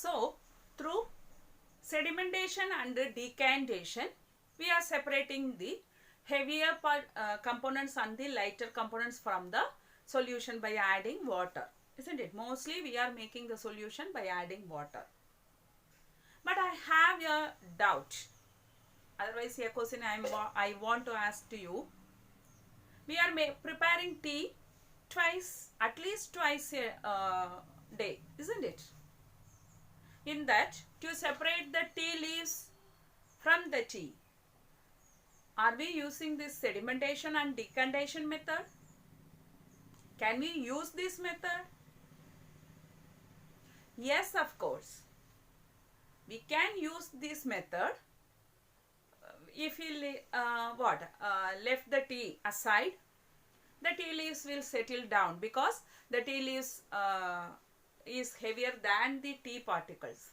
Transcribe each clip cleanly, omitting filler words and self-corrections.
So through sedimentation and decantation, we are separating the heavier components and the lighter components from the solution by adding water, isn't it? Mostly we are making the solution by adding water. But I have a doubt. Otherwise, a question I want to ask to you. We are preparing tea at least twice a day, isn't it? In that, to separate the tea leaves from the tea, are we using this sedimentation and decantation method? Can we use this method? Yes, of course. We can use this method if we left the tea aside. The tea leaves will settle down because the tea leaves is heavier than the tea particles.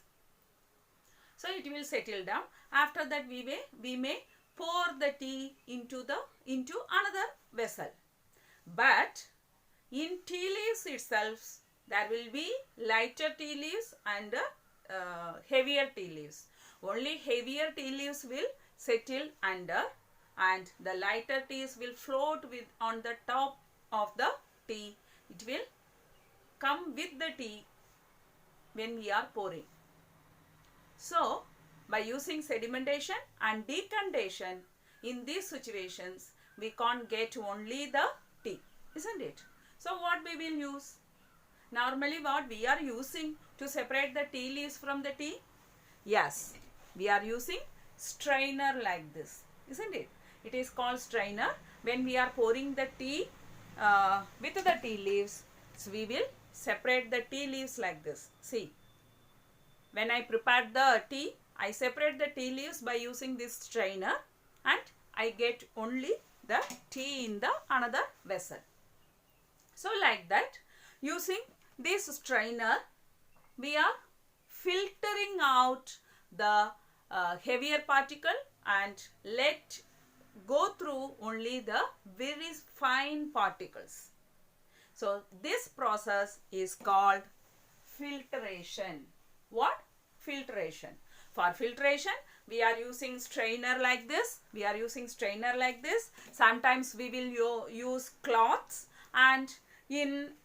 So it will settle down. After that we may pour the tea into another vessel. But in tea leaves itself, there will be lighter tea leaves and heavier tea leaves. Only heavier tea leaves will settle under, and the lighter teas will float on the top of the tea. It will come with the tea when we are pouring. So by using sedimentation and decantation, in these situations we can't get only the tea, isn't it? So what we will use? Normally what we are using to separate the tea leaves from the tea? Yes, we are using strainer like this, isn't it? It is called strainer. When we are pouring the tea with the tea leaves, so we will separate the tea leaves like this. See, when I prepare the tea, I separate the tea leaves by using this strainer, and I get only the tea in the another vessel. So like that, using this strainer, we are filtering out the heavier particle and let go through only the very fine particles. So this process is called filtration. What? Filtration. For filtration, we are using strainer like this. Sometimes we will use cloths, and in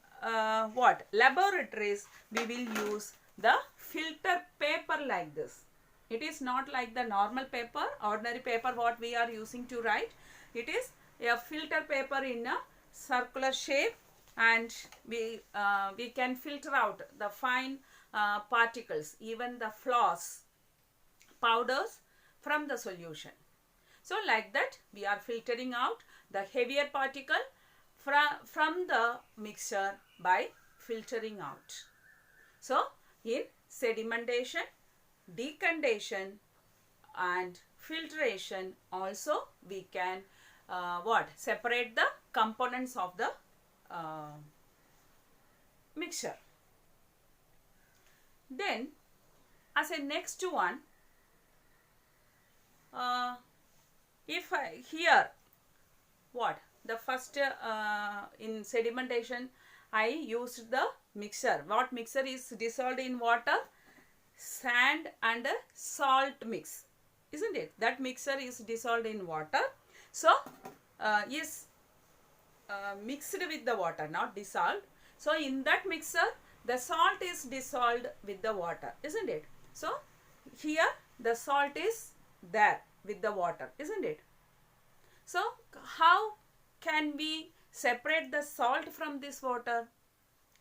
laboratories we will use the filter paper like this. It is not like the normal paper, ordinary paper what we are using to write. It is a filter paper in a circular shape, and we can filter out the fine particles, even the flours, powders from the solution. So like that, we are filtering out the heavier particle from the mixture by filtering out. So in sedimentation, decantation and filtration also we can separate the components of the mixture. Then as a next one, if I here the first in sedimentation I used the mixture. What mixture is dissolved in water? Sand and salt mix, isn't it? That mixture is dissolved in water. So is mixed with the water, not dissolved. So in that mixture, the salt is dissolved with the water, isn't it? So here the salt is there with the water, isn't it? So how can we separate the salt from this water?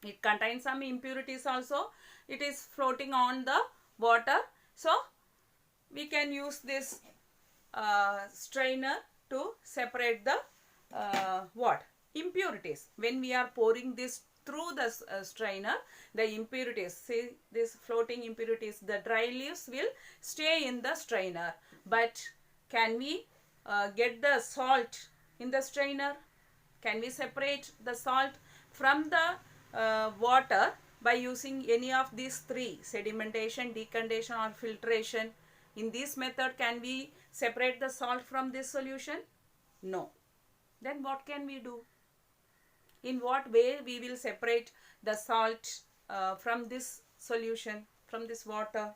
It contains some impurities also. It is floating on the water. So we can use this strainer to separate the impurities. When we are pouring this through the strainer, the impurities, see this floating impurities, the dry leaves will stay in the strainer. But can we get the salt in the strainer? Can we separate the salt from the water by using any of these three, sedimentation, decantation or filtration? In this method, can we separate the salt from this solution? No. Then what can we do? In what way we will separate the salt from this solution, from this water.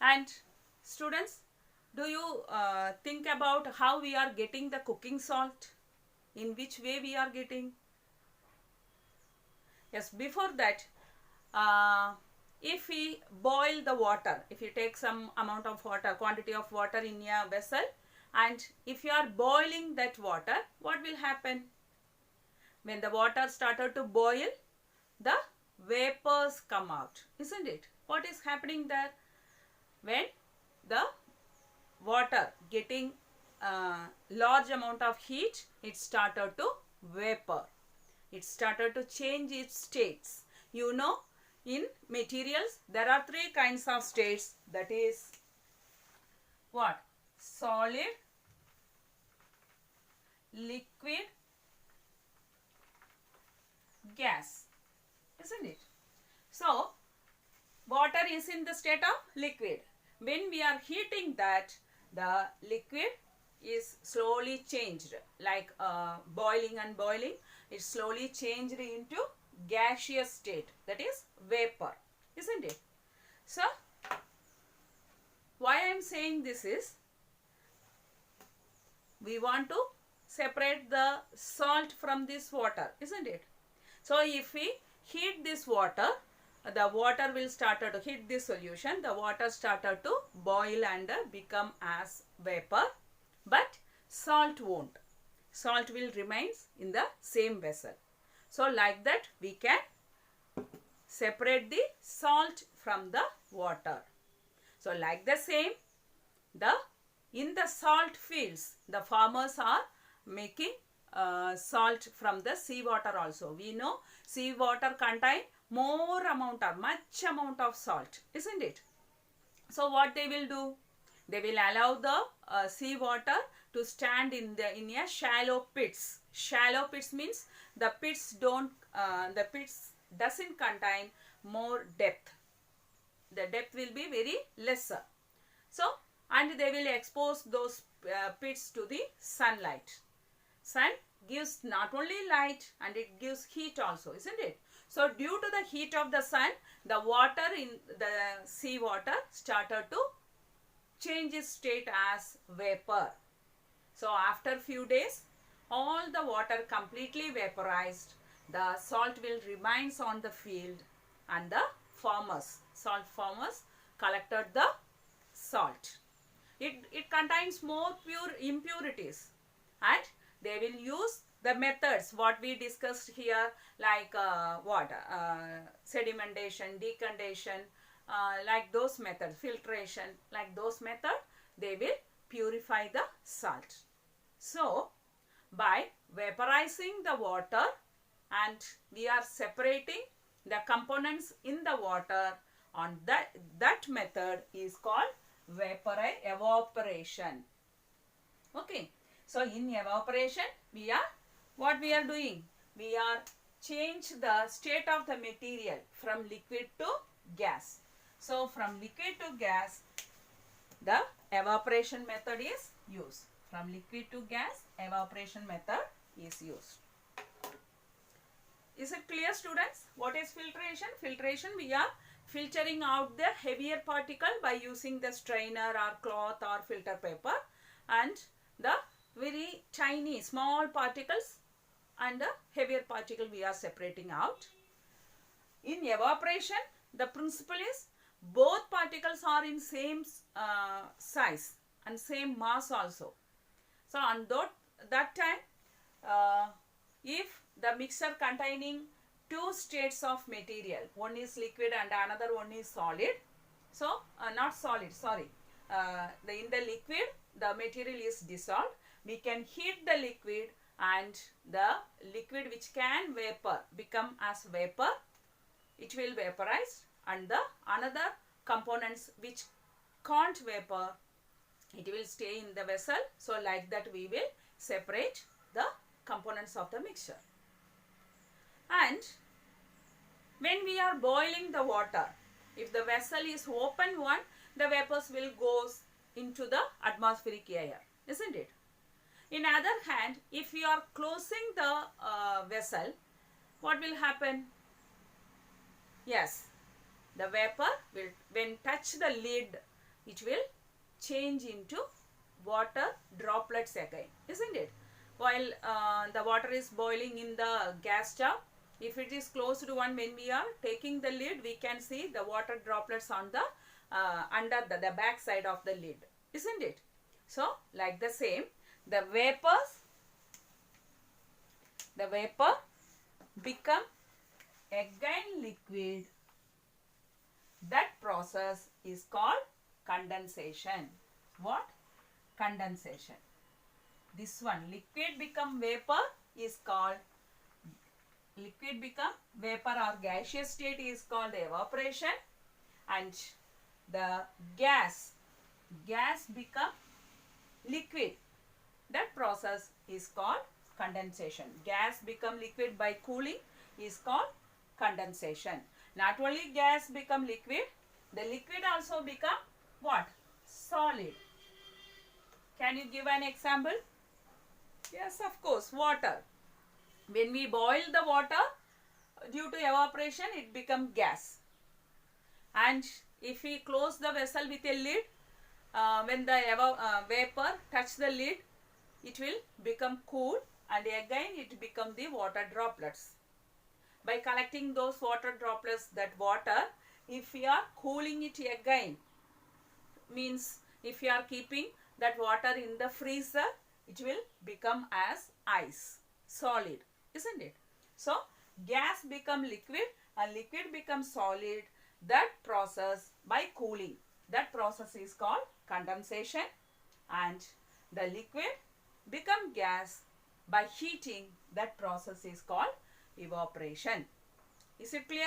And students, do you think about how we are getting the cooking salt? In which way we are getting? Yes, before that, if we boil the water, if you take some amount of water, quantity of water in a vessel, and if you are boiling that water, what will happen? When the water started to boil, the vapors come out, isn't it? What is happening there? When the water getting large amount of heat, it started to vapor. It started to change its states. You know, in materials, there are three kinds of states. That is what? Solid, liquid, gas, isn't it? So, water is in the state of liquid. When we are heating that, the liquid is slowly changed, like boiling and boiling, it slowly changed into gaseous state, that is vapor, isn't it? So, why I am saying this is, we want to separate the salt from this water, isn't it? So, if we heat this water, the water will start to heat this solution, the water started to boil and become as vapor, but salt won't. Salt will remain in the same vessel. So, like that we can separate the salt from the water. So, like the same, in the salt fields, the farmers are making salt from the seawater also. We know seawater contain much amount of salt, isn't it? So, what they will do? They will allow the seawater to stand in a shallow pits. Shallow pits means the pits doesn't contain more depth. The depth will be very lesser. So, and they will expose those pits to the sunlight. Sun gives not only light and it gives heat also, isn't it? So, due to the heat of the sun, the water in the sea water started to change its state as vapor. So, after few days, all the water completely vaporized. The salt will remain on the field, and the salt farmers collected the salt. It contains more pure impurities, and they will use the methods what we discussed here, like sedimentation, decondension, like those methods, filtration, like those methods, they will purify the salt. So, by vaporizing the water, and we are separating the components in the water, on that method is called evaporation. Okay. So, in evaporation, what we are doing? We are change the state of the material from liquid to gas. So, from liquid to gas, the evaporation method is used. From liquid to gas, evaporation method is used. Is it clear, students? What is filtration? Filtration, we are filtering out the heavier particle by using the strainer or cloth or filter paper, and the very tiny small particles and the heavier particle we are separating out. In evaporation, the principle is both particles are in same size and same mass also. So, on that time, if the mixture containing two states of material, one is liquid and another one is solid. So, not solid, sorry. In the liquid, the material is dissolved. We can heat the liquid, and the liquid which can become as vapor, it will vaporize, and the another components which can't vapor, it will stay in the vessel. So, like that we will separate the components of the mixture. And when we are boiling the water, if the vessel is open one, the vapors will go into the atmospheric air, isn't it? In other hand, if you are closing the vessel, what will happen? Yes, the vapor will, when touch the lid, it will change into water droplets again, isn't it? While the water is boiling in the gas stove, if it is closed one, when we are taking the lid, we can see the water droplets on the under the back side of the lid, isn't it? So like the same, the vapor become again liquid. That process is called condensation. What? Condensation. This one, liquid become vapor, is called, liquid become vapor or gaseous state is called evaporation, and the gas become liquid. That process is called condensation. Gas become liquid by cooling is called condensation. Not only gas become liquid, the liquid also become what? Solid. Can you give an example? Yes, of course, water. When we boil the water, due to evaporation, it becomes gas. And if we close the vessel with a lid, when the vapor touch the lid, it will become cool, and again it become the water droplets. By collecting those water droplets, that water, if we are cooling it again, means if you are keeping that water in the freezer, it will become as ice, solid, isn't it? So gas become liquid and liquid becomes solid. That process by cooling, that process is called condensation, and the liquid become gas by heating, that process is called evaporation. Is it clear?